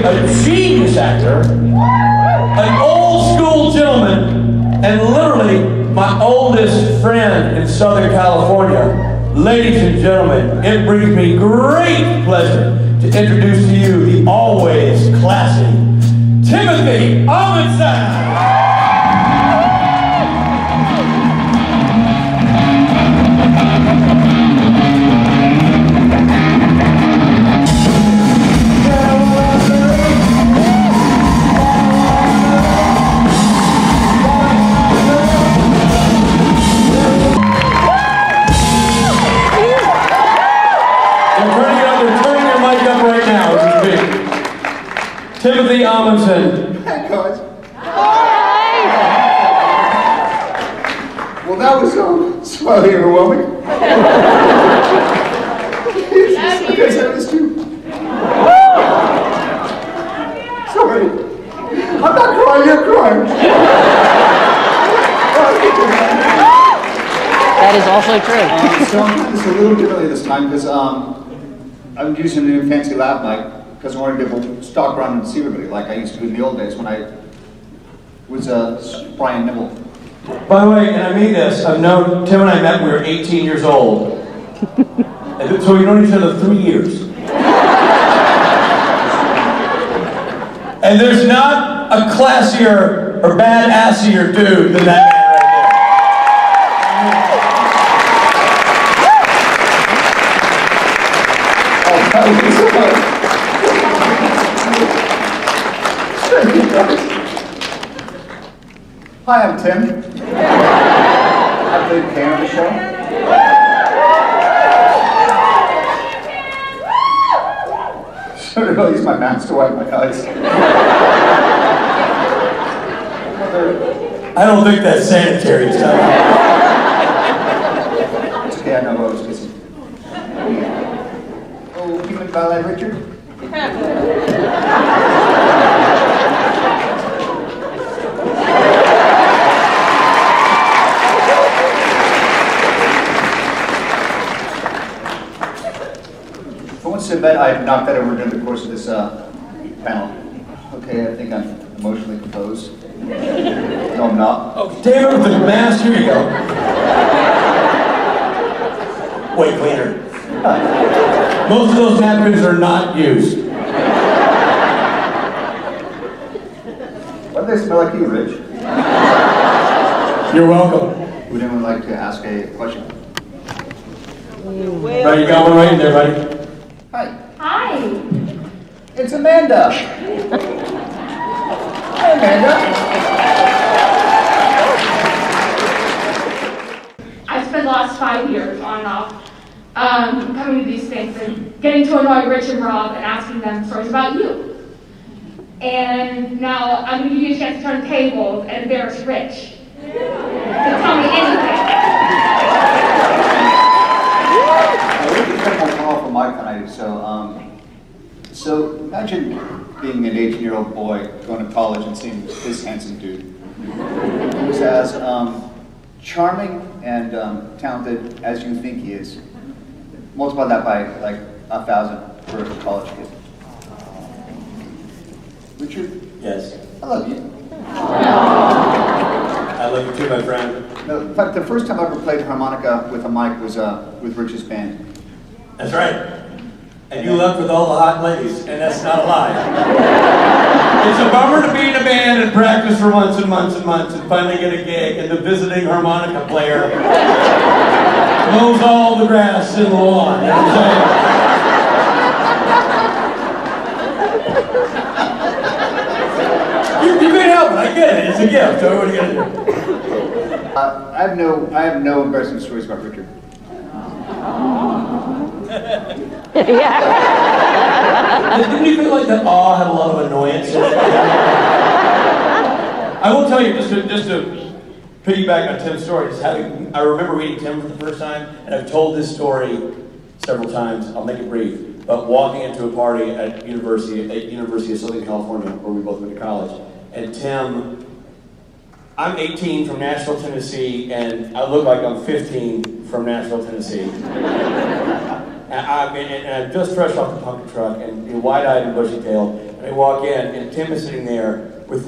A genius actor, an old school gentleman, and literally my oldest friend in Southern California. Ladies and gentlemen, it brings me great pleasure to introduce to you the always classy Timothy Omundson. Timothy Omundson. Hey, guys. Well, that was slightly overwhelming. I guess I missed you. Sorry. I'm not crying, you're crying. That is also true. So I'm doing this a little differently this time because I'm using a new fancy lab mic. Because I want to be able to stalk around and see everybody like I used to do in the old days when I was Brian Nibble. By the way, and I mean this, I've known Tim and I met when we were 18 years old. And so we've known each other 3 years. And there's not a classier or badassier dude than that man right there. Oh, thank you so much. Hi, I'm Tim. I played Kane on the show. Should I use my mask to wipe my eyes? I don't think that's sanitary stuff. It's okay, I know who I was kissing. Oh, human ballet, Richard? I bet I knocked that over during the course of this panel. Okay, I think I'm emotionally composed. No, I'm not. Oh, damn it, the mask, here you go. Way cleaner. Most of those napkins are not used. Why do they smell like you, Rich? You're welcome. Would anyone like to ask a question? Right, you got one right in there, buddy. Hi. Hi. It's Amanda. Hi, Amanda. I spent the last 5 years on and off coming to these things and getting to annoy Rich and Rob and asking them stories about you. And now I'm going to give you a chance to turn tables and embarrass Rich. To tell me anything. It's kind of more powerful mic than I do, so imagine being an 18-year-old boy going to college and seeing this handsome dude. He was as charming and talented as you think he is. Multiply that by like 1,000 for a college kid. Richard? Yes. I love you. I love you too, my friend. No, in fact, the first time I ever played harmonica with a mic was with Rich's band. That's right. And you left with all the hot ladies, and that's not a lie. It's a bummer to be in a band and practice for months and months and months and finally get a gig, and the visiting harmonica player mows all the grass in the lawn. You know what I'm saying? You can't help it. I get it. It's a gift. So what are you gonna do? I have no embarrassing stories about Richard. Didn't you feel like that awe had a lot of annoyance? I will tell you, just to piggyback on Tim's story, I remember meeting Tim for the first time, and I've told this story several times. I'll make it brief. But walking into a party at University of Southern California, where we both went to college, and Tim, I'm 18 from Nashville, Tennessee, and I look like I'm 15 from Nashville, Tennessee. And I'm just fresh off the pumpkin truck, and wide-eyed and bushy-tailed, and I walk in, and Tim is sitting there with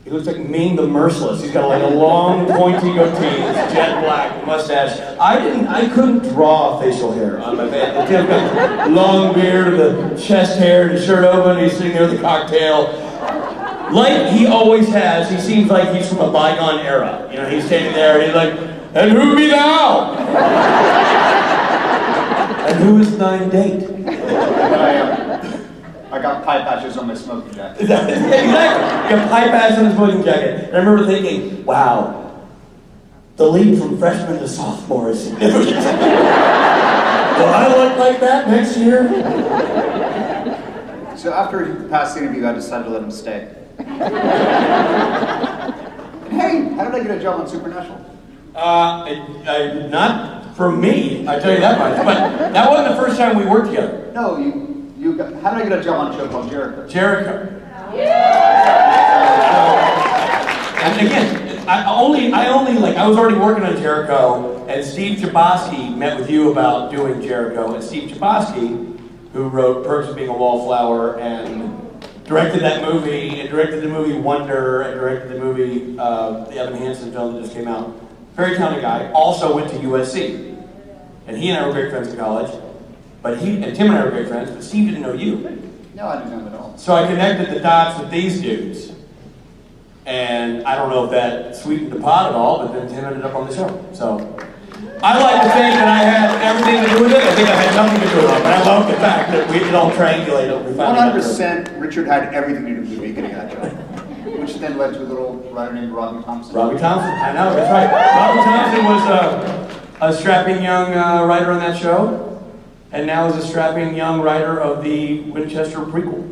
he looks like Ming the Merciless. He's got like a long, pointy goatee, it's jet black, mustache. I couldn't draw facial hair on my man. Tim's got long beard, the chest hair, and his shirt open, and he's sitting there with a cocktail. Like he always has, he seems like he's from a bygone era. You know, he's standing there, and he's like, "And who be thou?" And who is thine date? I got pie patches on my smoking jacket. Exactly. You got pie patches on the smoking jacket. And I remember thinking, wow, the leap from freshman to sophomore is significant. Will I look like that next year? So after he passed the interview, I decided to let him stay. And hey, how did I get a job on Supernatural? Not from me, I tell you that much. But that wasn't the first time we worked together. No, how did I get a job on a show called Jericho? Jericho. And again, I was already working on Jericho, and Steve Chbosky met with you about doing Jericho, and Steve Chbosky, who wrote Perks of Being a Wallflower and directed that movie, and directed the movie Wonder, and directed the movie, the Evan Hansen film that just came out. Very talented guy, also went to USC. And he and I were great friends in college, and Tim and I were great friends, but Steve didn't know you. No, I didn't know him at all. So I connected the dots with these dudes. And I don't know if that sweetened the pot at all, but then Tim ended up on the show. So I like to think that I had everything to do with it. I think I had nothing to do with it, but I love the fact that we could all triangulate it. 100% Richard had everything to do with me getting that job. Which then led to a little writer named Robbie Thompson. Robbie Thompson, I know, that's right. Robbie Thompson was a strapping young writer on that show, and now is a strapping young writer of the Winchester prequel.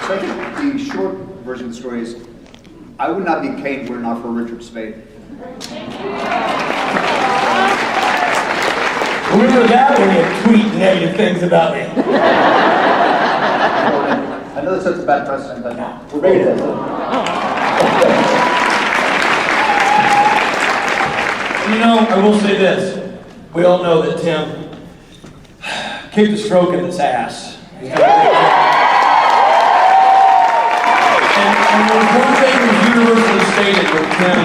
So I think the short version of the story is, I would not be Kane were it not for Richard Spade. Remember that when you tweet negative things about me. I know that sets a bad precedent, but we're ready to. You know, I will say this. We all know that Tim kicked a stroke in his ass. And there was one thing that was universally stated when Tim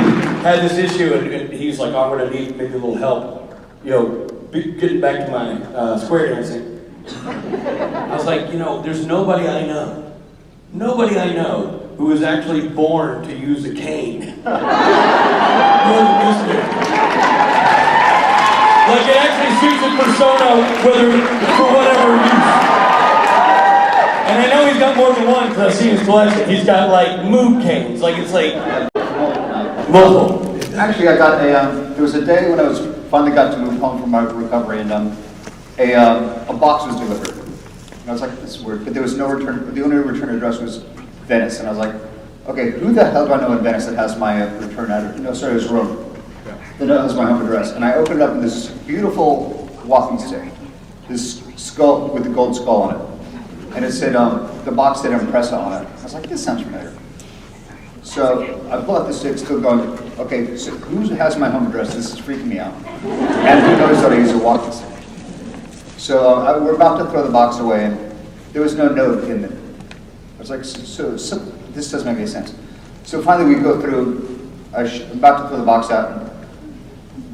had this issue, and he's like, oh, I'm going to need maybe a little help, getting back to my square dancing. I was like, there's nobody I know who was actually born to use a cane. More than this dude. Like it actually suits his persona, for whatever use. And I know he's got more than one because I've seen his collection. He's got like move canes, it's multiple. Actually, I got there was a day when I finally got to move home from my recovery, and a box was delivered. And I was like, this is weird, but there was no return. The only return address was Venice, and I was like, okay, who the hell do I know in Venice that has my return address? No, sorry, it was Rome. That has my home address. And I opened up in this beautiful walking stick, this skull with the gold skull on it. And it said, the box said Impressa on it. I was like, this sounds familiar. So I pull out the stick, still going, okay, so who has my home address? This is freaking me out. And who knows that I use a walking stick? So we're about to throw the box away, and there was no note in it. I was like, so this doesn't make any sense. So finally we go through, I'm about to throw the box out, and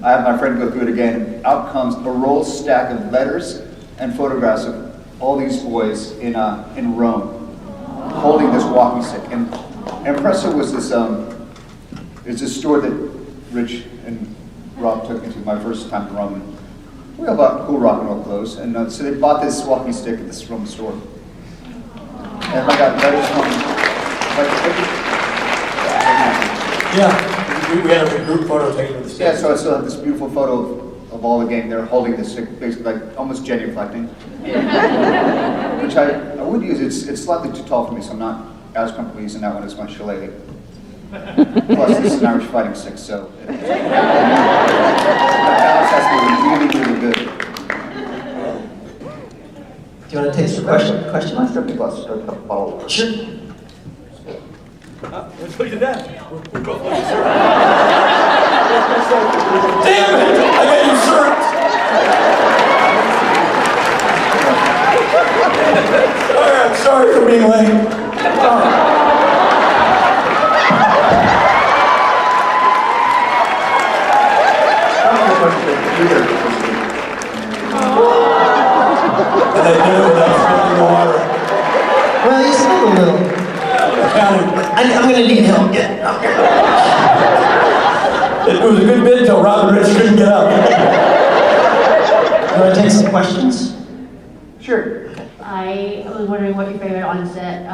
I have my friend go through it again, and out comes a roll stack of letters and photographs of all these boys in Rome, holding this walking stick. And Impressa was this, it's a store that Rich and Rob took me to my first time in Rome. We all bought cool rock and roll clothes, and so they bought this walking stick at this Rome store. And I got letters from, Yeah, we had a group photo taken with the stick. yeah, so I still have this beautiful photo of all the gang there holding this stick, basically like almost genuflecting. Which I would use, it's slightly too tall for me, so I'm not as comfortable using that one as my Shelley. Plus, this is an Irish fighting stick, so the balance has to be really, really good. Do you want to take some question? Let's drink a glass, start a bottle. Sure. Look at that. We're both looking sir. Damn it! I got your shirt! I'm sorry for being late. And I knew that I was spilling the water. Well, you smell a little. I'm going to need help. It was a good bit until Rob and Rich couldn't get up. You want to take some questions? Sure. I was wondering what your favorite on-set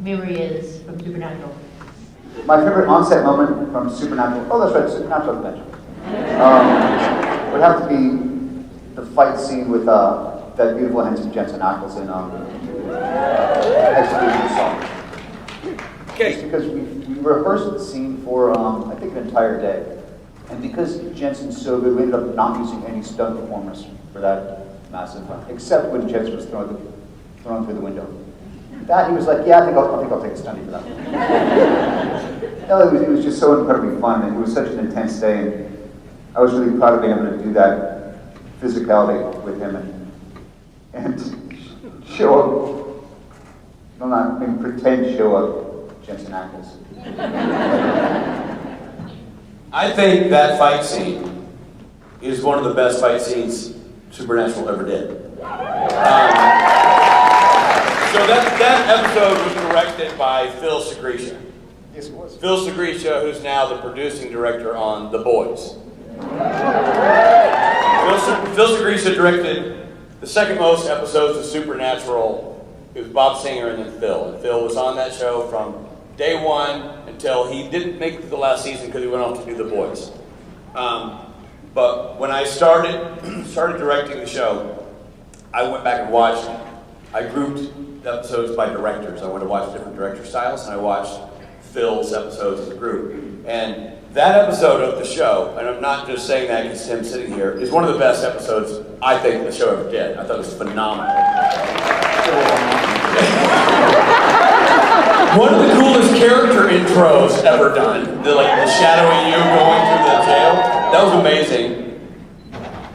memory is from Supernatural. My favorite on-set moment from Supernatural, oh that's right, Supernatural Adventure, would have to be the fight scene with that beautiful handsome Jensen in Execution Song. Okay. Just because we rehearsed the scene for, I think, an entire day. And because Jensen's so good, we ended up not using any stunt performers for that massive one, except when Jensen was thrown through the window. That, he was like, yeah, I think I'll take a stunty for that one. No, it was just so incredibly fun, and it was such an intense day, and I was really proud of being able to do that physicality with him and show up, well, not, I mean, pretend show up Jensen ankles. I think that fight scene is one of the best fight scenes Supernatural ever did. So that episode was directed by Phil Segresha. Yes, it was. Phil Segresha, who's now the producing director on The Boys. Phil Segresha directed the second most episodes of Supernatural. It was Bob Singer and then Phil. And Phil was on that show from day one until he didn't make it to the last season because he went off to do The Boys. But when I started directing the show, I went back and watched. I grouped episodes by directors. I went to watch different director styles, and I watched Phil's episodes as a group. And that episode of the show, and I'm not just saying that because Tim's sitting here, is one of the best episodes I think the show ever did. I thought it was phenomenal. One of the coolest character intros ever done. The shadowing you going through the jail. That was amazing.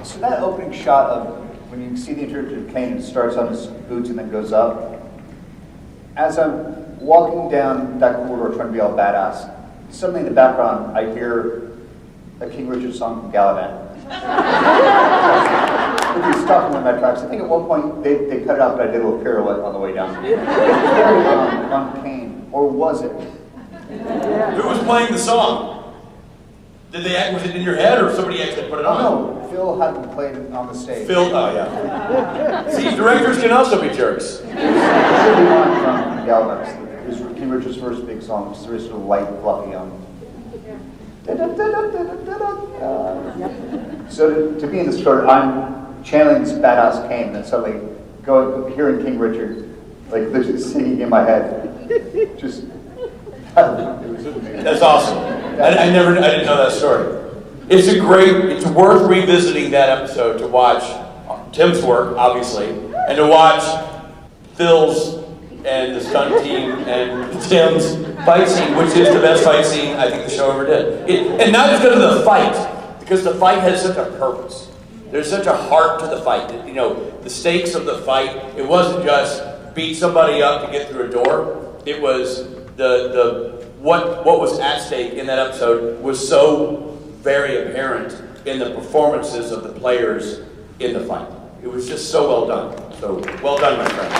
So that opening shot of when you see the interior of Kane, it starts on his boots and then goes up. As I'm walking down that corridor trying to be all badass, suddenly in the background I hear a King Richard song from Gayled It. If you stop me on that tracks, I think at one point they cut it out, but I did a little pirouette on the way down. It was very on Kane, or was it? Who was playing the song? Was it in your head or somebody actually put it on? No, Phil hadn't played it on the stage. Phil, oh yeah. See, directors can also be jerks. This is the one from Gayled It. It was King Richard's first big song, just very sort of light, fluffy. So to be in the story, I'm channeling this badass Kane, and then suddenly hearing King Richard, like literally singing in my head. Just, it was amazing. That's awesome. I didn't know that story. It's worth revisiting that episode to watch Tim's work, obviously, and to watch Phil's and the stunt team and Tim's fight scene, which is the best fight scene I think the show ever did. And not just because of the fight, because the fight has such a purpose. There's such a heart to the fight. You know, the stakes of the fight, it wasn't just beat somebody up to get through a door. It was what was at stake in that episode was so very apparent in the performances of the players in the fight. It was just so well done. So, well done, my friend.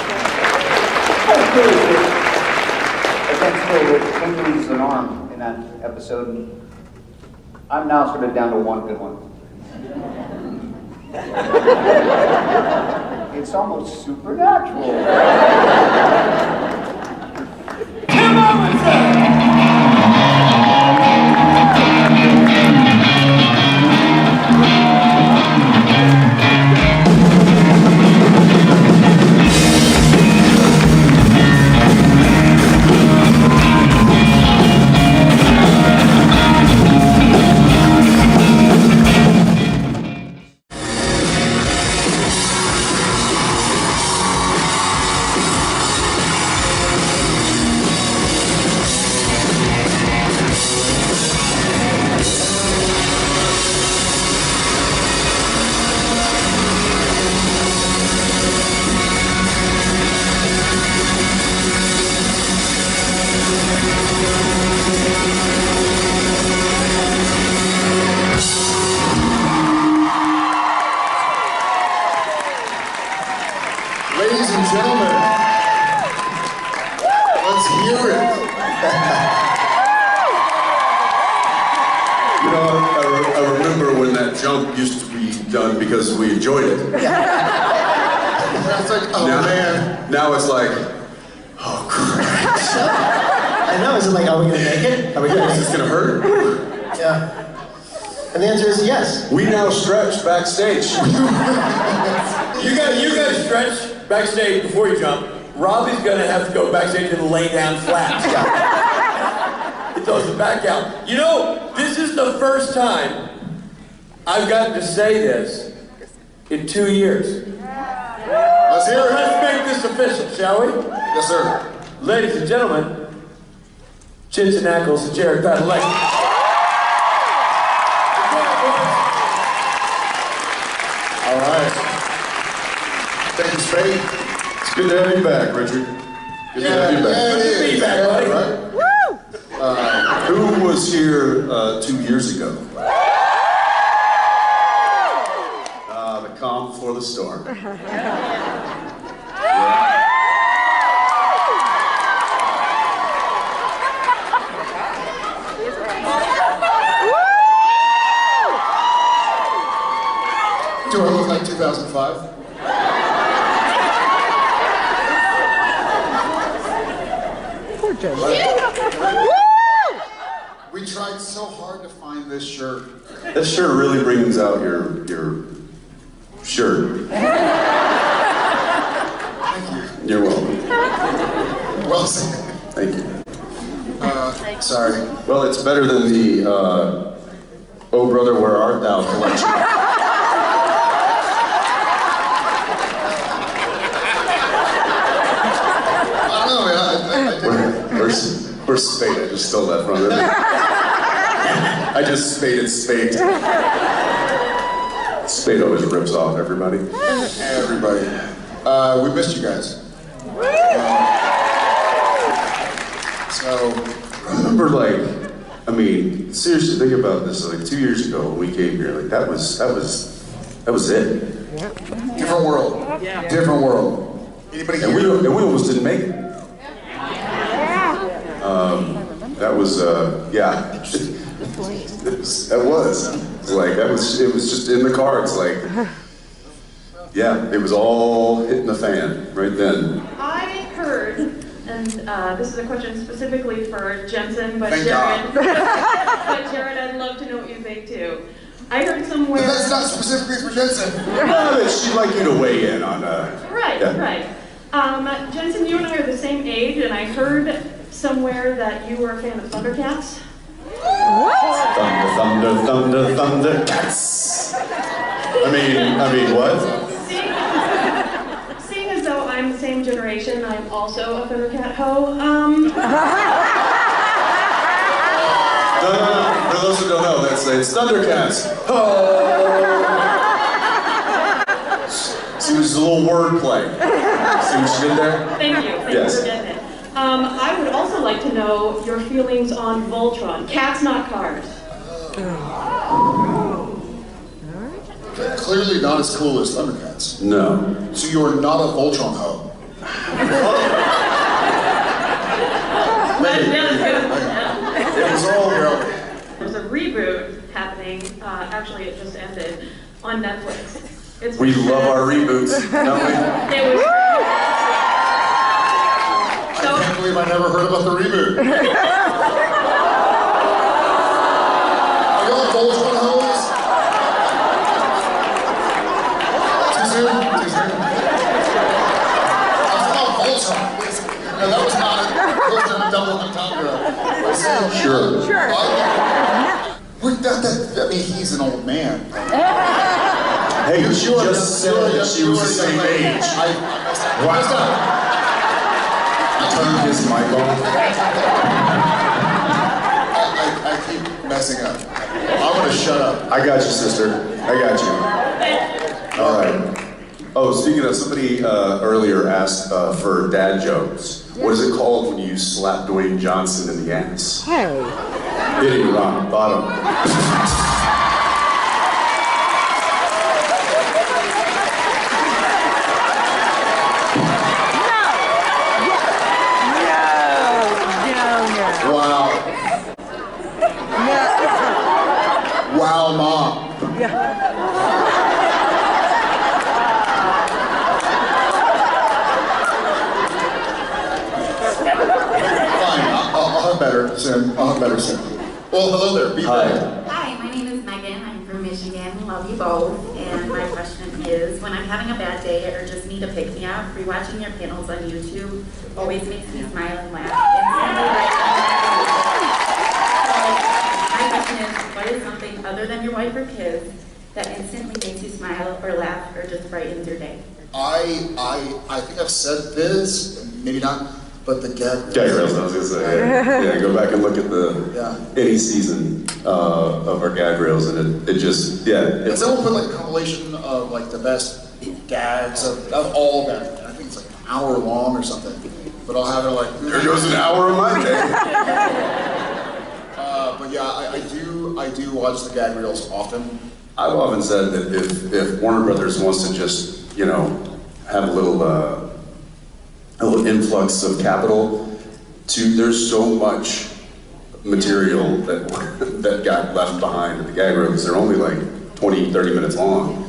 Against Phil, Tim loses an arm in that episode, and I'm now sort of down to one good one. It's almost supernatural. Tim Omundson! Ladies and gentlemen, let's hear it. You know, I remember when that jump used to be done because we enjoyed it. That's like, oh man. Now it's like, oh crap. I know, is it like, are we gonna make it? Are we gonna Is this gonna hurt? Yeah. And the answer is yes. We now stretch backstage. You guys stretch backstage before you jump. Robbie's gonna have to go backstage and lay down flat. He throws the back out. You know, this is the first time I've gotten to say this in 2 years. Let's hear it. Let's make this official, shall we? Yes, sir. Ladies and gentlemen, Jensen and Jared Padalecki. All right. Thank you, Spade. It's good to have you back, Richard. Good to have you back. Yeah, Good to be back, buddy. Right? Who was here 2 years ago? The calm before the storm. Do I look like 2005? We tried so hard to find this shirt. This shirt really brings out your shirt. Thank you. You're welcome. Well said. Thank you. Sorry. Well, it's better than the Oh Brother, Where Art Thou collection. I don't know, man. I Where's Spade? I just stole that from him. I just spaded Spade. Spade always rips off everybody. Everybody. We missed you guys. So, I remember, like, I mean, seriously, think about this. Like 2 years ago when we came here, like that was it. different world. Yeah. Different world. Anybody And here? we almost didn't make it. That was yeah. It was like it was just in the cards. Like yeah, it was all hitting the fan right then. I heard, and this is a question specifically for Jensen, but Thank Jared, God. but Jared, I'd love to know what you think too. I heard somewhere. But that's not specifically for Jensen. No, she'd like you to weigh in on Right, yeah. right. Jensen, you and I are the same age, and I heard somewhere that you were a fan of Thundercats. Thunder, Thundercats. I mean, what? See, same generation. I'm also a Thundercat hoe. No. For those who don't know, it's Thundercats. Oh. See, it was a little wordplay. See what you did there? Thank you. Thank you for getting it. I would also like to know your feelings on Voltron. Cats, not cars. Clearly not as cool as Thundercats. No. So you are not a Voltron hoe. It was all girl. There's a reboot happening. Actually, it just ended on Netflix. We love our reboots, don't we? It was. I can't believe I never heard about the reboot. Are y'all Voltron hoes? Too soon? Too soon? I was about Voltron. No, that was not a double on top girl. Sure. I mean, he's an old man. Hey, she just said that she was the same age. Wow. Turn his mic off. I keep messing up. I'm gonna shut up. I got you, sister. I got you. All right. Oh, speaking of, somebody earlier asked for dad jokes. What is it called when you slap Dwayne Johnson in the ass? Hey. Hitting rock bottom. Wow. Wow, Mom. Fine, I'll have better soon. I'll have better soon. Well, hello there. Be there. Hi, my name is Megan. I'm from Michigan. Love you both. And my question is, when I'm having a bad day or just need a pick-me-up, rewatching your panels on YouTube always makes me smile and laugh. My question is, what is something other than your wife or kids that instantly makes you smile or laugh or just brightens your day? I think I've said this, maybe not, but the gag Rails, I was gonna say. Yeah, go back and look at any season of our gag reels, and it just, And someone put like a compilation of like the best gags of all of them. I think it's like an hour long or something. But I'll have it like, there goes an hour of my day. But yeah, I do watch the gag reels often. I've often said that if Warner Brothers wants to just, have a little influx of capital, there's so much material that got left behind in the gag reels. They're only like 20, 30 minutes long.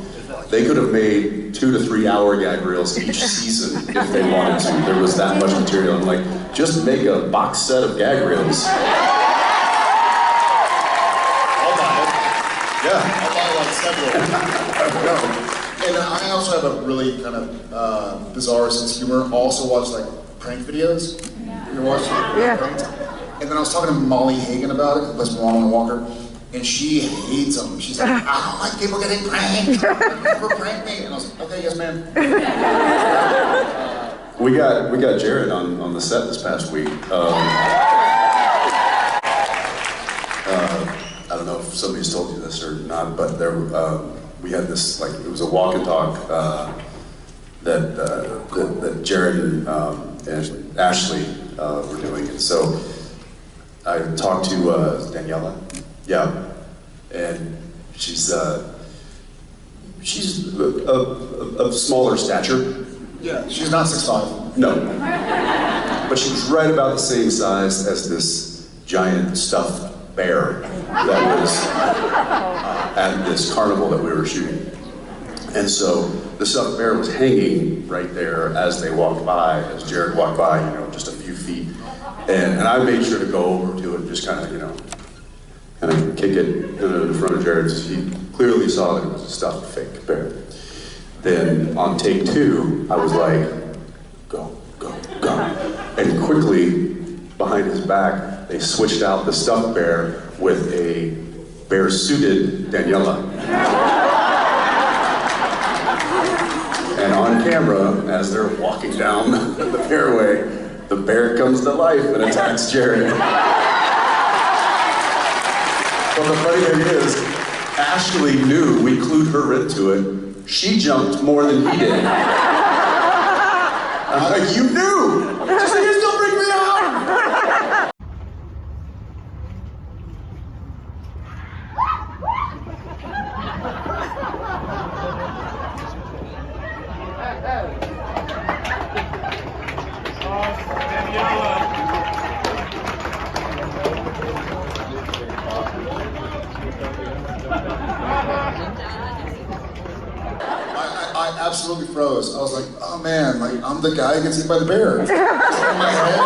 They could have made 2 to 3 hour gag reels each season if they wanted to. There was that much material. I'm like, just make a box set of gag reels. I'll buy it. Yeah. I'll buy like several. And I also have a really kind of bizarre sense of humor. I also watch like prank videos. You watch pranks? And then I was talking to Molly Hagan about it, who plays Mom Walker, and she hates them. She's like, I don't like people getting pranked. Never prank me. And I was like, okay, yes, ma'am. We got Jared on the set this past week. I don't know if somebody's told you this or not, but we had this, like, it was a walk and talk that Jared and Ashley were doing. And so I talked to Daniela, and she's of smaller stature. Yeah, she's not 6'5". No. But she was right about the same size as this giant stuffed bear that was at this carnival that we were shooting. And so the stuffed bear was hanging right there as they walked by, as Jared walked by, just a few feet. And I made sure to go over to it and just kind of kick it in front of Jared. He clearly saw that it was a stuffed fake bear. Then on take 2, I was like, go, go, go. And quickly, behind his back, they switched out the stuffed bear with a bear-suited Daniela. And on camera, as they're walking down the fairway, the bear comes to life and attacks Jared. Well, the funny thing is, Ashley knew, we clued her into it. She jumped more than he did. I'm like, you knew! She's like, you still bring me out! I absolutely froze. I was like, oh man, like I'm the guy who gets eaten by the bear. It's in my head.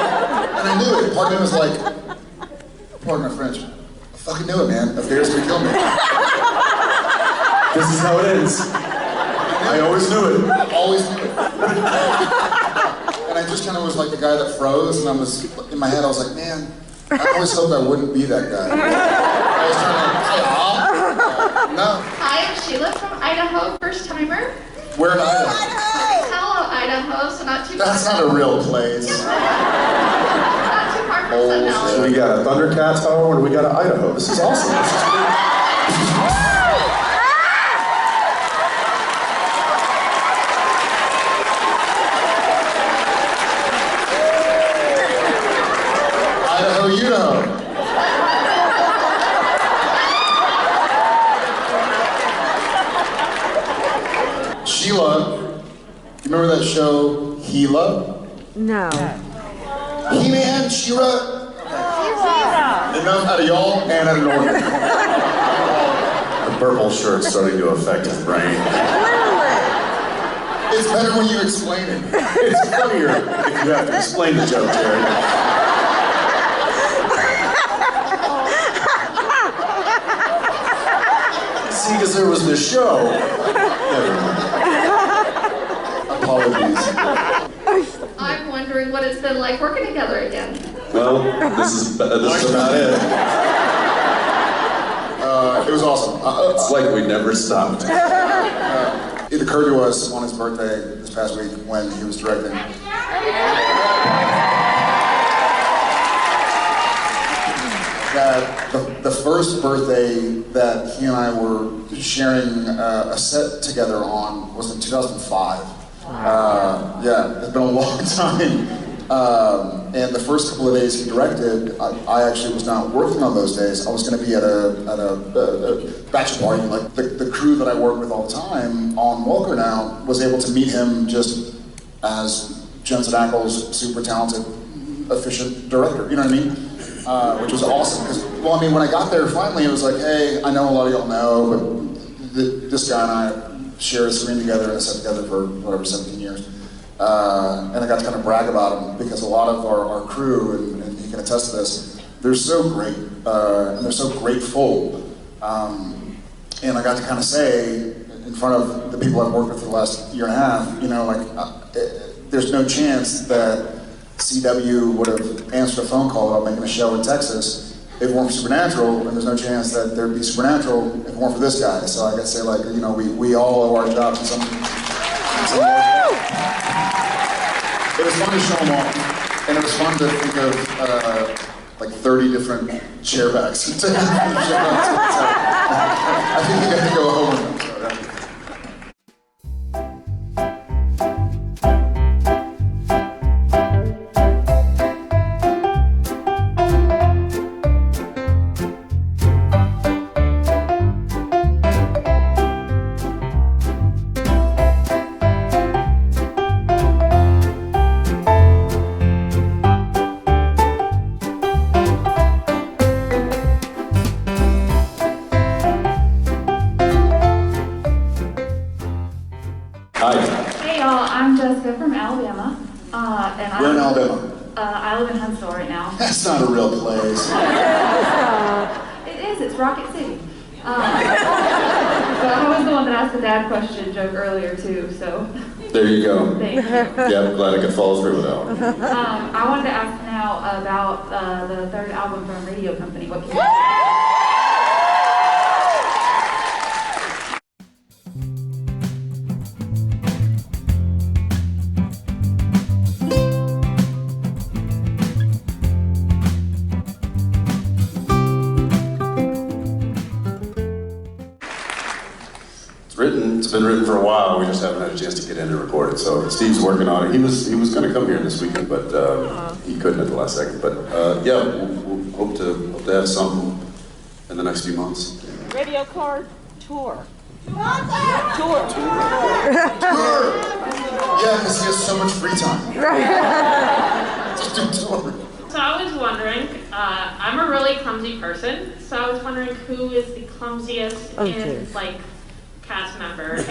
And I knew it. Part of me was like, pardon my French, I fucking knew it, man. A bear's gonna kill me. This is how it ends. I always knew it. I always knew it. And I just kind of was like the guy that froze, and I was, in my head, I was like, man, I always hoped I wouldn't be that guy. I was trying to, no. Hi, I'm Sheila from Idaho, first timer. Where in Idaho? Hello, Idaho, so not too far. That's not a real place. Not too far from Sundown. So we got a Thundercats home and we got an Idaho. This is awesome. This is great. Idaho, Idaho. Sheila, you remember that show, Gila? No. He-Man, She-Ra? Enough out of y'all and out of Norman. The purple shirt's starting to affect his brain. It's better when you explain it. It's funnier if you have to explain the joke, Jared. See, because there was this show. Never mind. Apologies. I'm wondering what it's been like working together again. Well, this is about it. It was awesome. It's like we never stopped. It occurred to us on his birthday this past week when he was directing. That the first birthday that he and I were sharing a set together on was in 2005. Yeah, it's been a long time. And the first couple of days he directed, I actually was not working on those days. I was going to be at a bachelor party. Like the crew that I work with all the time on Walker now was able to meet him just as Jensen Ackles, super talented, efficient director. You know what I mean? Which was awesome. Because, well, I mean, when I got there, finally, it was like, hey, I know a lot of y'all know, but this guy and I shared a screen together and sat together for whatever 17 years. And I got to kind of brag about him because a lot of our crew, and he can attest to this, they're so great and they're so grateful. And I got to kind of say in front of the people I've worked with for the last year and a half, you know, like there's no chance that CW would have answered a phone call about making a show in Texas if it weren't for Supernatural, and there's no chance that there'd be Supernatural if it weren't for this guy. So I got to say, like, you know, we all owe our jobs in some It was fun to show them all, and it was fun to think of like 30 different chairbacks. I think we got to go home with them. From Alabama, and We're in Alabama. I live in Huntsville right now. That's not a real place. It is. It's Rocket City. But I'm always the one that asked the dad question joke earlier too. So there you go. Thank you. Yeah, I'm glad I could follow through with that one. I wanted to ask now about the third album from Radio Company. What can you has been written for a while. We just haven't had a chance to get in and record it. So Steve's working on it. He was going to come here this weekend, but he couldn't at the last second. But yeah, we'll hope to have some in the next few months. Radio card tour. Tour. Yeah, because he has so much free time. Just do tour. So I was wondering, I'm a really clumsy person, so I was wondering who is the clumsiest like cast member.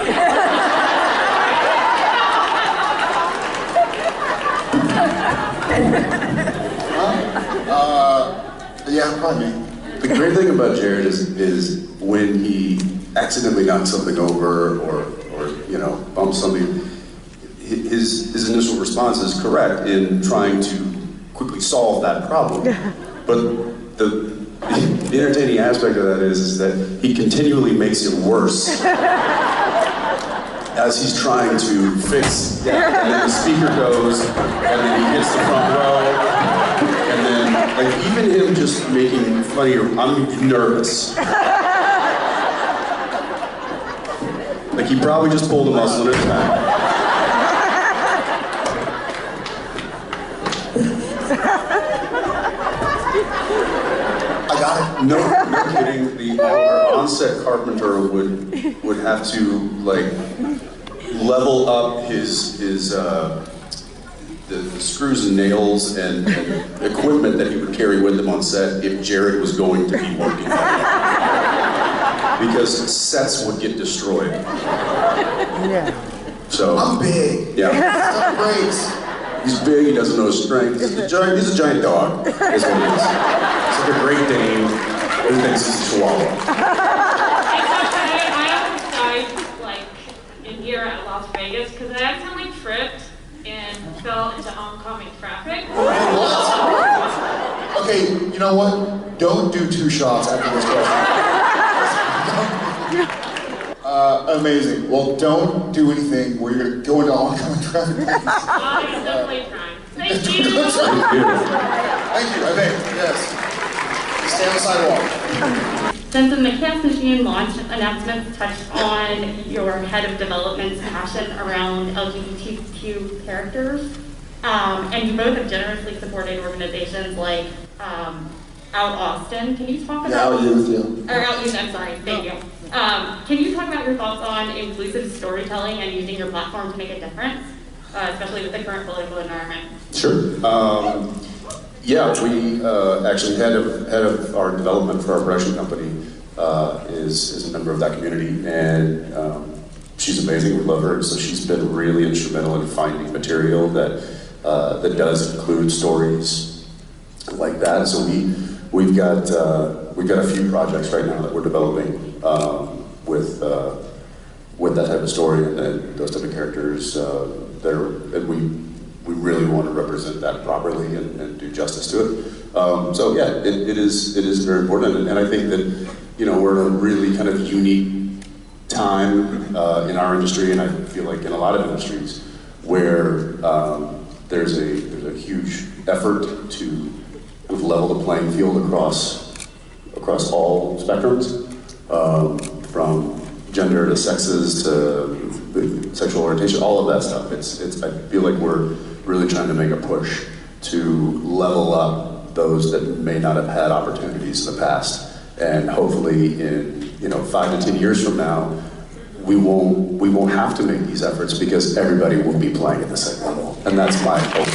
Yeah, probably me. The great thing about Jared is when he accidentally knocks something over or bumps something, his initial response is correct in trying to quickly solve that problem. But the entertaining aspect of that is that he continually makes it worse as he's trying to fix. And then the speaker goes, and then he hits the front row, and then like even him just making funny. I'm nervous. Like he probably just pulled a muscle in his back. I got it. No kidding. Our on-set carpenter would have to like level up his the screws and nails and equipment that he would carry with him on set if Jared was going to be working because sets would get destroyed. Yeah. So I'm big. Yeah. That breaks. He's big, he doesn't know his strength. He's a giant dog, is what he is. He's like a Great Dane, who thinks he's a Chihuahua. I almost died, like, in here at Las Vegas, because I accidentally tripped and fell into oncoming traffic. What? Okay, you know what? Don't do 2 shots after this question. Amazing. Well, don't do anything where you're going to go into oncoming traffic. I'm definitely trying. Thank you. Thank you, I think, yes. Stay on the sidewalk. Jensen, the Chaos Machine launch announcements touched on your head of development's passion around LGBTQ characters. And you both have generously supported organizations like Out Austin. Can you talk about... Yeah, Out Youth, Or Out Youth, I'm sorry, thank you. Can you talk about your thoughts on inclusive storytelling and using your platform to make a difference, especially with the current political environment? Sure. Yeah, we actually head of our development for our production company is a member of that community, and she's amazing. We love her. So she's been really instrumental in finding material that does include stories like that. So we've got a few projects right now that we're developing with that type of story and those type of characters. And we really want to represent that properly and do justice to it. So yeah, it is very important, and I think that we're in a really kind of unique time in our industry, and I feel like in a lot of industries where there's a huge effort to level the playing field across all spectrums, from gender to sexes to sexual orientation, all of that stuff. I feel like we're really trying to make a push to level up those that may not have had opportunities in the past, and hopefully in 5 to 10 years from now, we won't have to make these efforts because everybody will be playing at the same level, and that's my hope.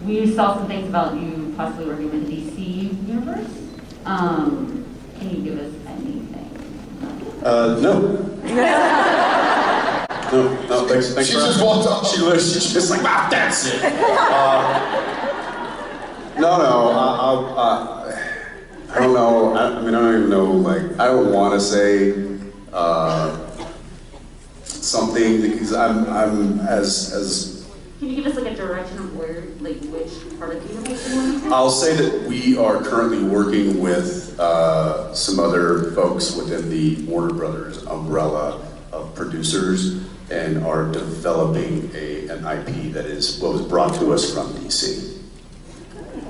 We saw some things about you possibly working with the DC universe. Can you give us anything? No. No, thanks she just walked off. She's just like, that's it. No, I don't know. I mean, I don't even know, like, I don't want to say something because I'm as Can you give us like a direction of where, like, which part of the universe you want to do? I'll say that we are currently working with some other folks within the Warner Brothers umbrella of producers and are developing an IP that is what was brought to us from DC.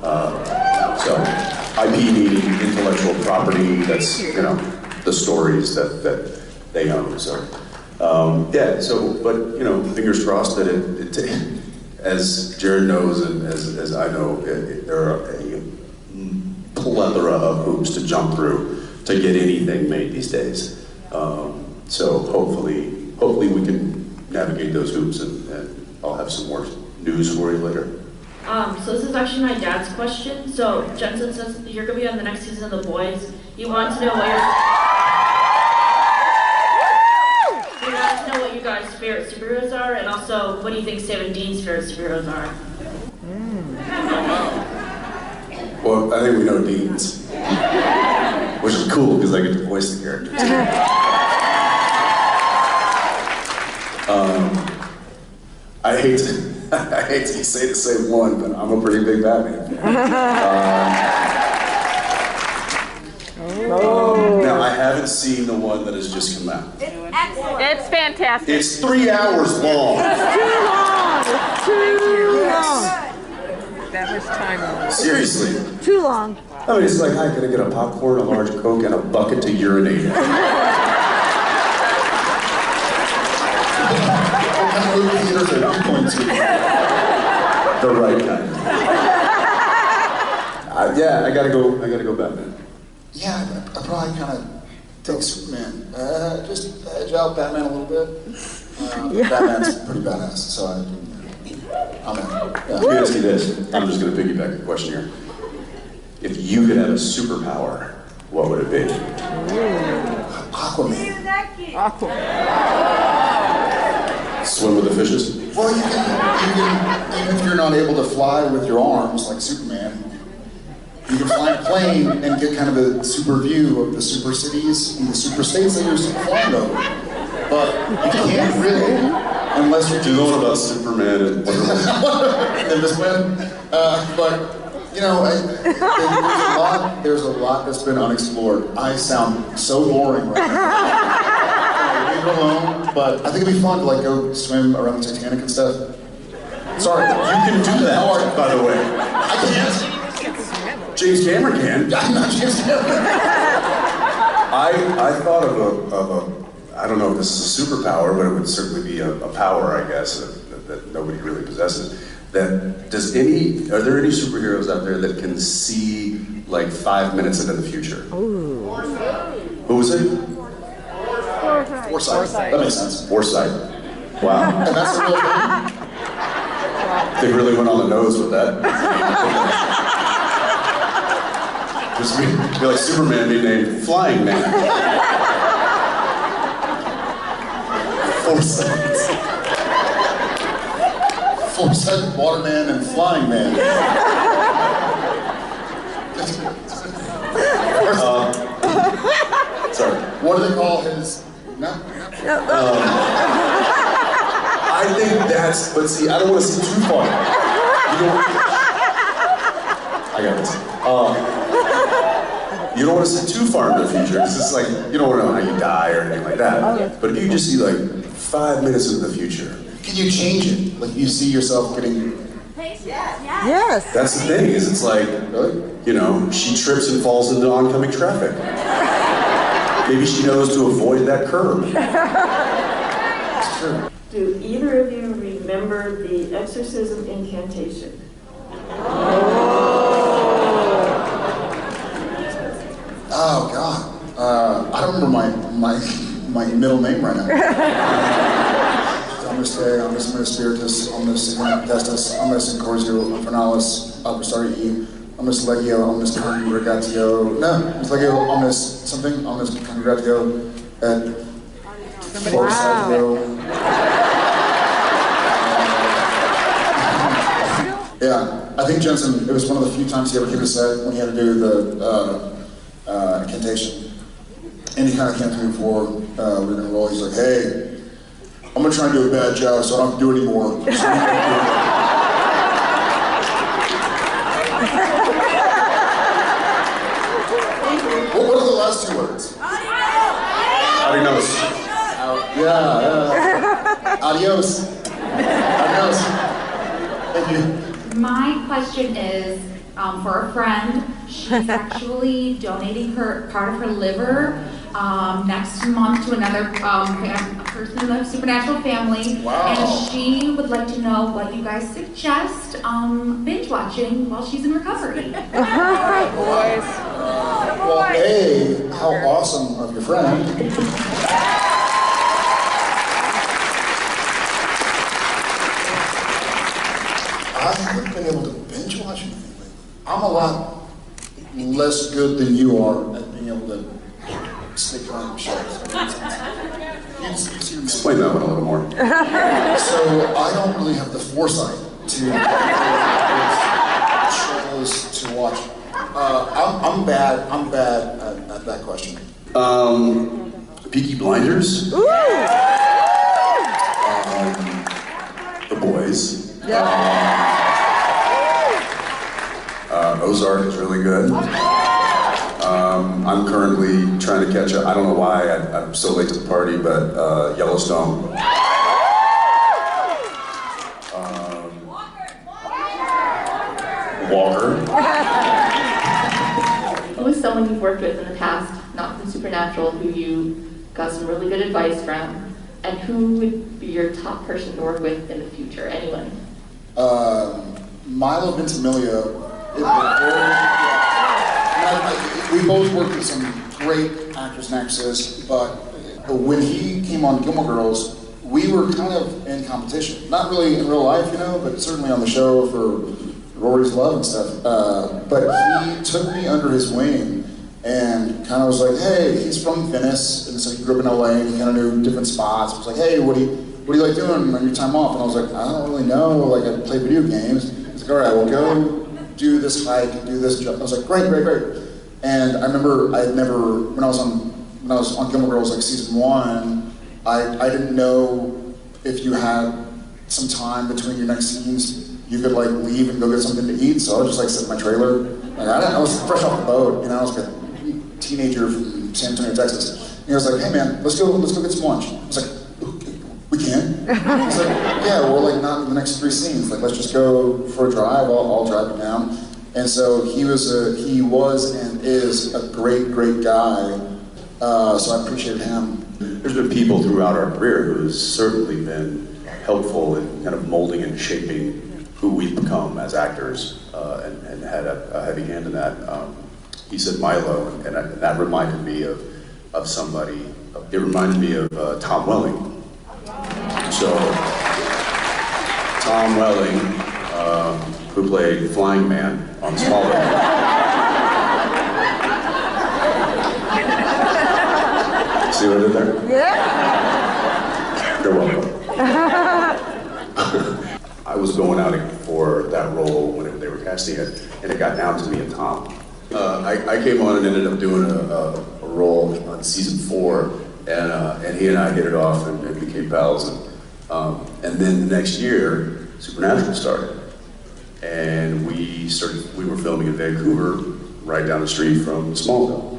So IP meaning intellectual property, that's, you know, the stories that they own, so. Yeah, so, but, you know, fingers crossed that as Jared knows and as I know, there are a plethora of hoops to jump through to get anything made these days. So hopefully we can navigate those hoops and I'll have some more news for you later. So this is actually my dad's question. So Jensen says you're gonna be on the next season of The Boys. He wants to know what you guys' favorite superheroes are, and also what do you think Sam and Dean's favorite superheroes are? Well, I think we know Dean's, which is cool because I get to voice the character too. I hate to say the same one, but I'm a pretty big Batman fan. Now, I haven't seen the one that has just come out. It's excellent. It's fantastic. It's 3 hours long. It's too long. It's too long. That much time. Seriously. Too long. I mean, it's like, hi, can I get a popcorn, a large Coke, and a bucket to urinate in? The right kind. Yeah, I gotta go Batman. Yeah, I probably kind of take Superman. Just edge out Batman a little bit. Batman's pretty badass, so I'm in. Let me ask you this. I'm just gonna piggyback the question here. If you could have a superpower, what would it be? Aquaman. Swim with the fishes? Well, you can, even if you're not able to fly with your arms like Superman, you can fly a plane and get kind of a super view of the super cities and the super states that you're flying over. But you can't really, unless you're... Do you know what about Superman and Wonder Woman? And this man, but, you know, there's a lot that's been unexplored. I sound so boring right now. Leave it alone, but I think it'd be fun to like go swim around the Titanic and stuff. Sorry, you can do that, by the way. I can't. James Cameron can. I'm not James Cameron. I thought of a, I don't know if this is a superpower, but it would certainly be a power, I guess, that nobody really possesses. Are there any superheroes out there that can see like 5 minutes into the future? Ooh. Who was it? Foresight. That makes sense. Foresight. Wow. And that's a real thing. They really went on the nose with that. Just be like Superman being named Flying Man. Foresight. Foresight, Waterman, and Flying Man. Sorry. What do they call his... No. I think that's, but see, I don't want to see too far. I got this. You don't want to see too far into the future, because it's like, you don't want to know how you die or anything like that. But if you just see like 5 minutes into the future. Can you change it? Like you see yourself getting... Yes. That's the thing, is it's like, you know, she trips and falls into oncoming traffic. Maybe she knows to avoid that curb. It's true. Do either of you remember the exorcism incantation? Oh God. I don't remember my middle name right now. Omnis Dei, Omnis Spiritus, Omnis Testus, Omnis Incordio, Infernalis, Apostari, Omnis Legio, Omnis Congregatio, Omnis Legio, Omnis something, Omnis Congregatio, et Foresight. Yeah, I think Jensen, it was one of the few times he ever came to set when he had to do the incantation. And he kind of came to me before we were going to roll. He's like, hey, I'm going to try and do a bad job so I don't have to do it anymore. What are the last two words? Adios. Yeah. Adios. Adios. Thank you. My question is for a friend. She's actually donating her part of her liver next month to another person in the supernatural family. Wow. And she would like to know what you guys suggest binge watching while she's in recovery. Well, A, how awesome of your friend. I haven't been able to binge watch anything lately. I'm a lot less good than you are at being able to stick around shows. Explain that one a little more. So I don't really have the foresight to shows to watch. I'm bad at that question. Peaky Blinders. The Boys. Ozark is really good. I'm currently trying to catch up. I don't know why I'm so late to the party, but Yellowstone. Walker. Who is someone you've worked with in the past, not from Supernatural, who you got some really good advice from, and who would be your top person to work with in the future? Anyone? Milo Ventimiglia. We both worked with some great actors and actresses, but when he came on Gilmore Girls, we were kind of in competition. Not really in real life, but certainly on the show for Rory's Love and stuff. But he took me under his wing and kind of was like, hey, he's from Venice, and so he grew up in LA, and he kind of knew different spots. He was like, hey, what do you like doing on your time off? And I was like, I don't really know, like I play video games. He's like, all right, well go do this hike, do this job. I was like, great. And I remember when I was on Gilmore Girls, like season 1, I didn't know if you had some time between your next scenes, you could like leave and go get something to eat. So I would just like sit in my trailer. And I was fresh off the boat, I was like a teenager from San Antonio, Texas. And he was like, hey man, let's go get some lunch. I was like, we can? I was like, yeah, we're like not in the next 3 scenes. Like, let's just go for a drive. I'll drive you down. And so he was and is a great guy. So I appreciated him. There's been people throughout our career who's certainly been helpful in kind of molding and shaping who we've become as actors, and had a heavy hand in that. He said Milo, and that reminded me of somebody. It reminded me of Tom Welling. So, Tom Welling, who played Flying Man on Smallville. See what I did there? Yeah. You're welcome. I was going out for that role when they were casting it, and it got down to me and Tom. I came on and ended up doing a role on season 4, and he and I hit it off and became pals. And then the next year, Supernatural started, and we were filming in Vancouver, right down the street from Smallville.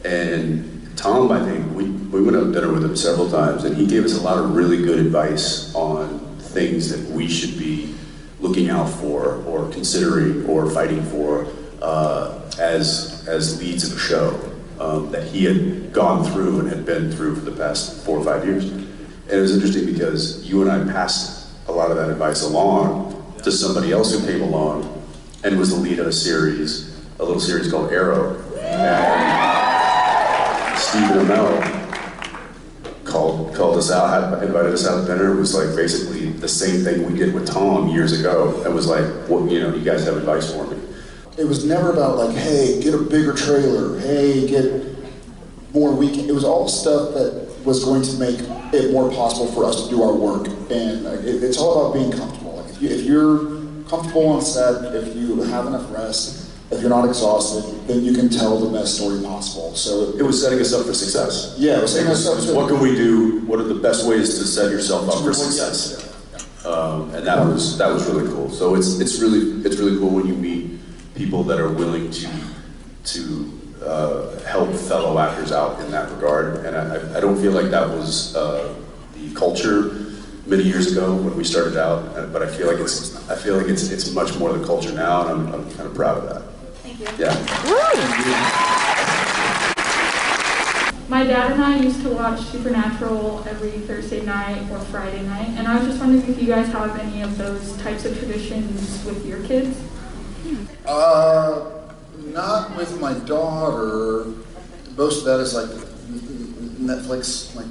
And Tom, I think, we went out to dinner with him several times, and he gave us a lot of really good advice on things that we should be looking out for, or considering, or fighting for as leads of a show that he had gone through and had been through for the past 4 or 5 years. And it was interesting because you and I passed a lot of that advice along to somebody else who came along and was the lead of a little series called Arrow. And Stephen Amell called us out, invited us out to dinner. It was like basically the same thing we did with Tom years ago. It was like, well, you guys have advice for me. It was never about like, hey, get a bigger trailer, hey, get more weekend. It was all stuff that was going to make it more possible for us to do our work. And it's all about being comfortable. Like if you're comfortable on set, if you have enough rest, if you're not exhausted, then you can tell the best story possible. So it was setting us up for success. Yeah, it was setting us up. What can we do? What are the best ways to set yourself up for success? And that was really cool. So it's really cool when you meet people that are willing to help fellow actors out in that regard. And I don't feel like that was the culture many years ago when we started out, but I feel like it's much more the culture now, and I'm kind of proud of that. Thank Yeah. My dad and I used to watch Supernatural every Thursday night or Friday night, and I was just wondering if you guys have any of those types of traditions with your kids? Not with my daughter. Most of that is like Netflix, like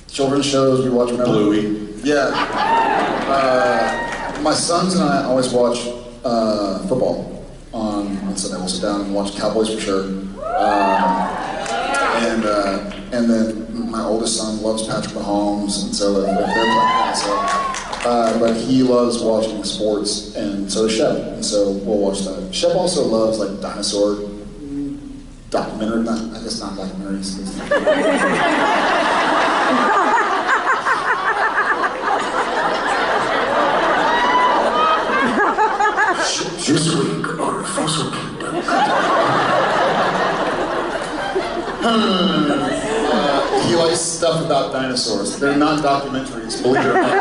children's shows we watch whenever. Bluey. Yeah. My sons and I always watch football on Sunday. We'll sit down and watch Cowboys for sure. And then my oldest son loves Patrick Mahomes, and so if they're playing, but he loves watching sports, and so does Shep, and so we'll watch that. Shep also loves like dinosaur documentary, I guess not documentaries. This week on Fossil Kingdom. He likes stuff about dinosaurs. They're not documentaries, believe it or not.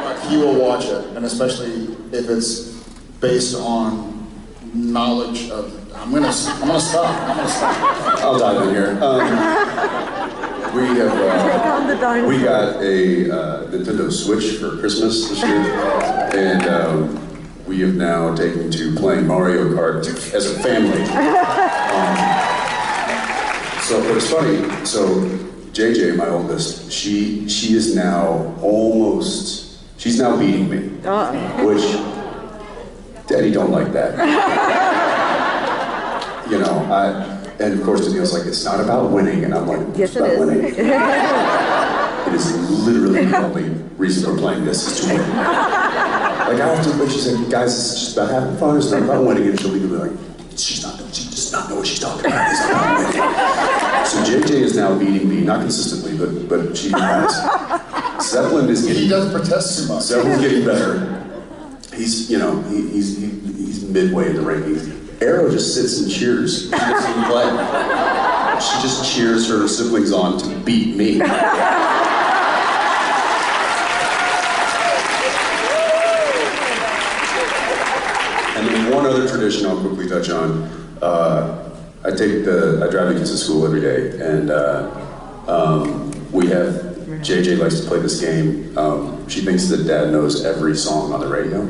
But he will watch it, and especially if it's based on knowledge of. I'm gonna stop. I'll dive in here. We got a Nintendo Switch for Christmas this year, and we have now taken to playing Mario Kart as a family. So it's funny. So JJ, my oldest, she is now she's now beating me, which Daddy don't like that. You know, and of course Daniel's like, it's not about winning, and I'm like, Yes, it's about winning. It is literally the only reason we're playing this is to win. Like I have to, but she's like, guys, this is just about having fun. It's not about winning, and she'll be like, she does not know what she's talking about. It's about winning. So JJ is now beating me, not consistently, but she has. Zeppelin is getting. He does protest too much. Zeppelin's getting better. He's he's midway in the rankings. Arrow just sits and cheers. She doesn't even play. She just cheers her siblings on to beat me. And then one other tradition I'll quickly touch on. I drive the kids to school every day, and JJ likes to play this game. She thinks that Dad knows every song on the radio.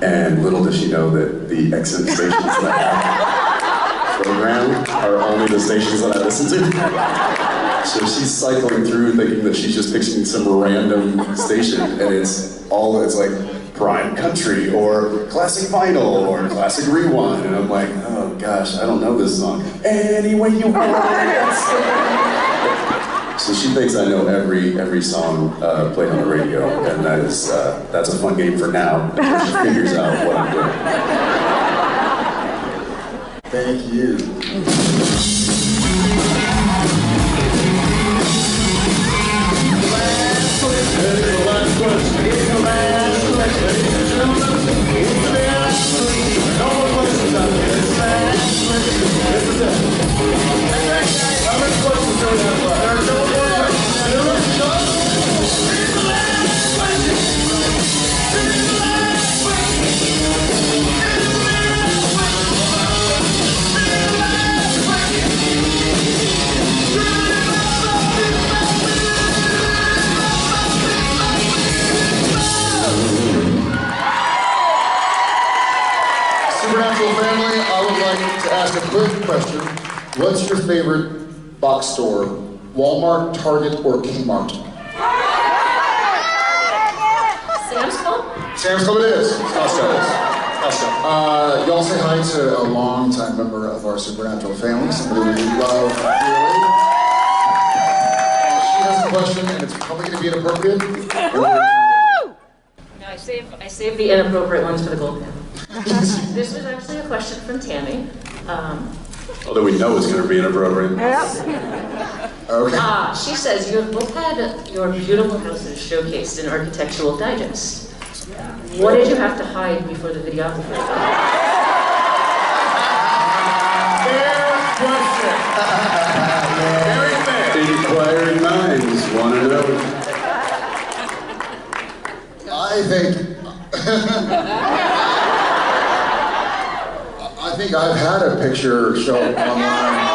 And little does she know that the XM stations that have program are only the stations that I listen to. So she's cycling through thinking that she's just picking some random station, and it's like Prime Country or Classic Vinyl or Classic Rewind, and I'm like, oh gosh, I don't know this song. Any way you want it. So she thinks I know every song played on the radio, and that's a fun game for now until she figures out what I'm doing. Thank you. Supernatural family, I would like to ask a quick question. What's your favorite box store? Walmart, Target, or Kmart? Sam's Club? Sam's Club it is. Costco. Y'all say hi to a long-time member of our Supernatural family, somebody we love dearly. She has a question, and it's probably going to be inappropriate. No, I save the inappropriate ones for the gold pen. This was actually a question from Tammy. Although we know it's going to be inappropriate. Okay. She says, you have both had your beautiful houses showcased in Architectural Digest. What did you have to hide before the videographer? Inquiring minds want to know. I think think I've had a picture show up online.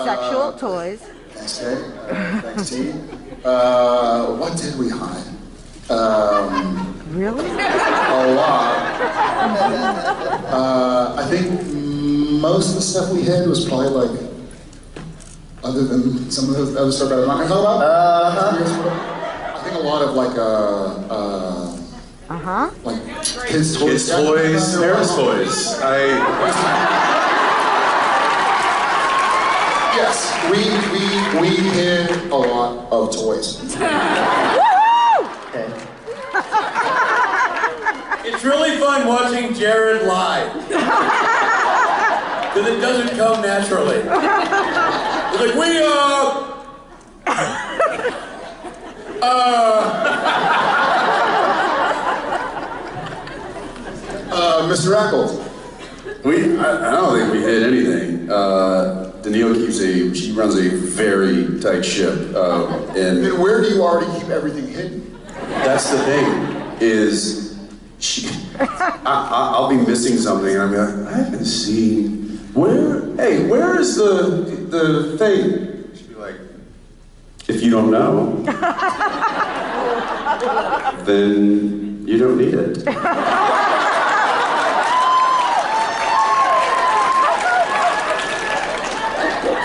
Sexual toys. Thanks, Kay. Thanks, T. What did we hide? Really? A lot. I think most of the stuff we had was probably like, other than some of the other stuff that I'm not going to talk about. I think a lot of like, like kids' toys. Kids' toys, parents' toys. Yes, we hid a lot of toys. Okay. It's really fun watching Jared live. Because it doesn't come naturally. It's like, Mr. Ackles. I don't think we hid anything. Danielle she runs a very tight ship. And where do you already keep everything hidden? That's the thing, is I'll be missing something and I'm like, I haven't seen, where is the thing? She'll be like, if you don't know, then you don't need it.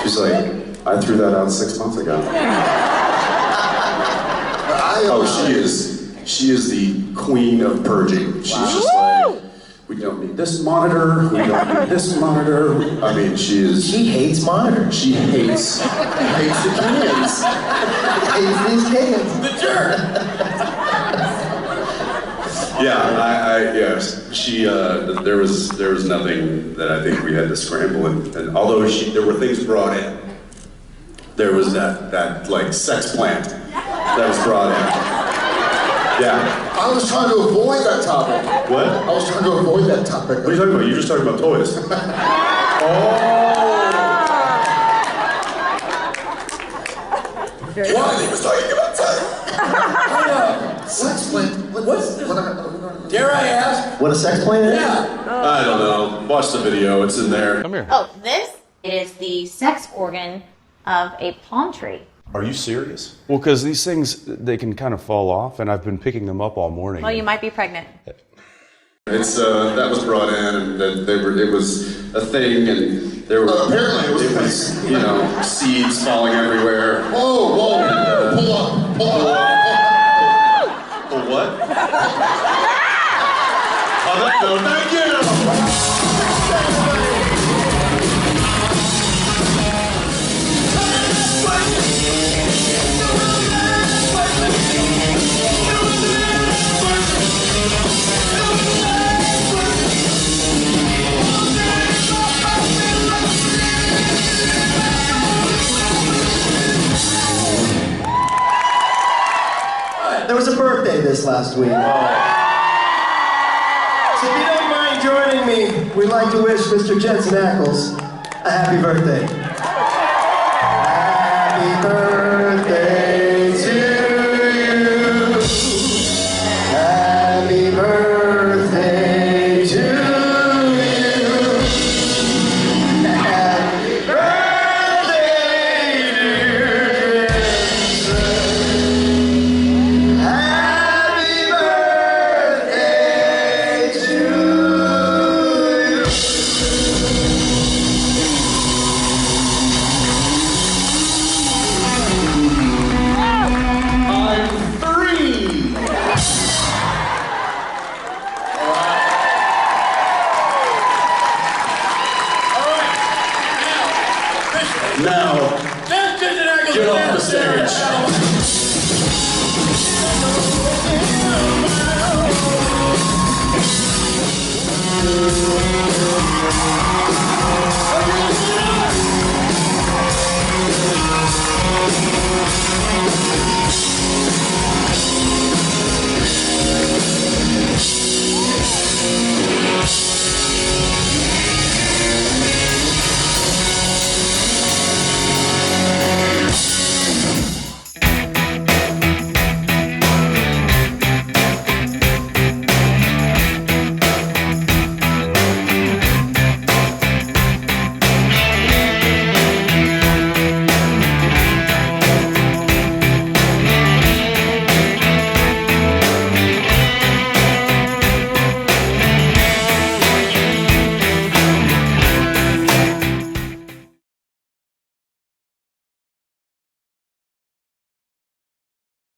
She's like, I threw that out 6 months ago. She is the queen of purging. She's just like, we don't need this monitor, we don't need this monitor. I mean, she hates monitors. She hates the cans. Hates these cans. The jerk! Yeah, yes. There was nothing that I think we had to scramble, and although there were things brought in, there was that like sex plant that was brought in. Yeah. I was trying to avoid that topic. What? I was trying to avoid that topic. What are you talking about? You're just talking about toys. What? He was talking about sex plant? Dare I ask? What a sex plant is? Yeah. I don't know. Watch the video. It's in there. Come here. Oh, this is the sex organ of a palm tree. Are you serious? Well, because these things, they can kind of fall off, and I've been picking them up all morning. Well, you might be pregnant. It's that was brought in, and it was a thing, and there were apparently it was seeds falling everywhere. Whoa! Pull up! Pull what? On that note, thank you. There was a birthday this last week. So if you don't mind joining me, we'd like to wish Mr. Jensen Ackles a happy birthday. Happy birthday to you. Happy birthday to you. Happy birthday, dear Jensen. Happy birthday to you. I'm 3. Now, get off the stage.